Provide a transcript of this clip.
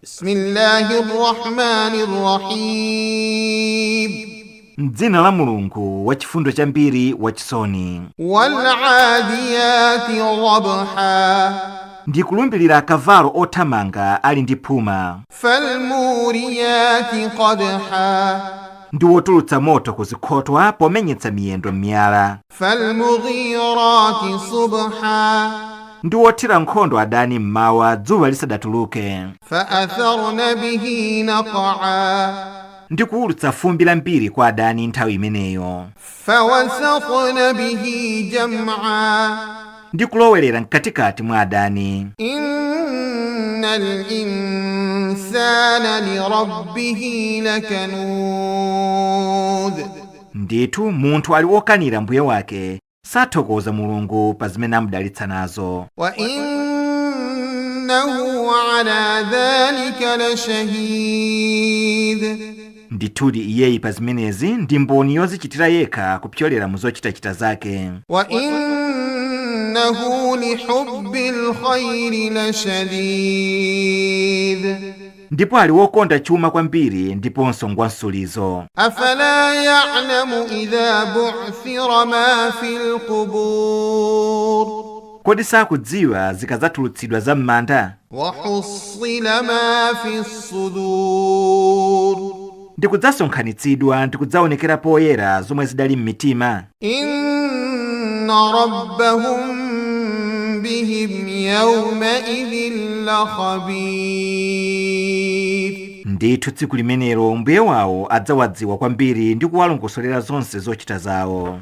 Bismillahir Rahmanir Rahim. M'dzina la Mulungu wachifundo chambiri wachisoni. Wal-Ádiyati dhabha. Ndikulumbirira akavalo othamanga ali ndi phuma. Fal-muriyati qadha. Ndiwotulutsa moto kuzikhotwa pomenyetsa miyendo m'miyala. Fal-mughirati subha. Ndiwothira nkhondo adani mmawa dzuwa lisadatuluke. Fa'atharna bihi naq'a. Ndikuwulutsa fumbi lambiri kwa adani nthawi imeneyo. Fawasaqna bihi jam'a. Ndikulowelera mkatikati mwa adani. Innal insana lirabbihi lakanud. Ndithu munthu ali wokanira mbuye wake sathokoza Mulungu pa zimene amudalitsa nazo. Wa innahu ala dhalika lashahid. Ndithudi iyeyi pa zimenezi ndi mboni yozichitira yekha kupyolera mu zochitachita zake. Wa innahu lihubbil khairi lashadid. Ndipo ali wokonda chuma kwambiri ndiponso ngwansulizo. Afala ya'lamu idha bu'thira ma fil qubur. Kodi sakudziwa zikadzatulutsidwa za m'manda? Wa hussila ma fis sudur. Ndikudzasonkhanitsidwa ndikudzaonekera poyera zomwe zidali m'mitima. Inna rabbahum bihim yawma idhin lakhabir. Ndithu tsiku limenelo mbuye wawo adzawadziwa kwambiri ndi kuwalongosolera zonse zochita zawo.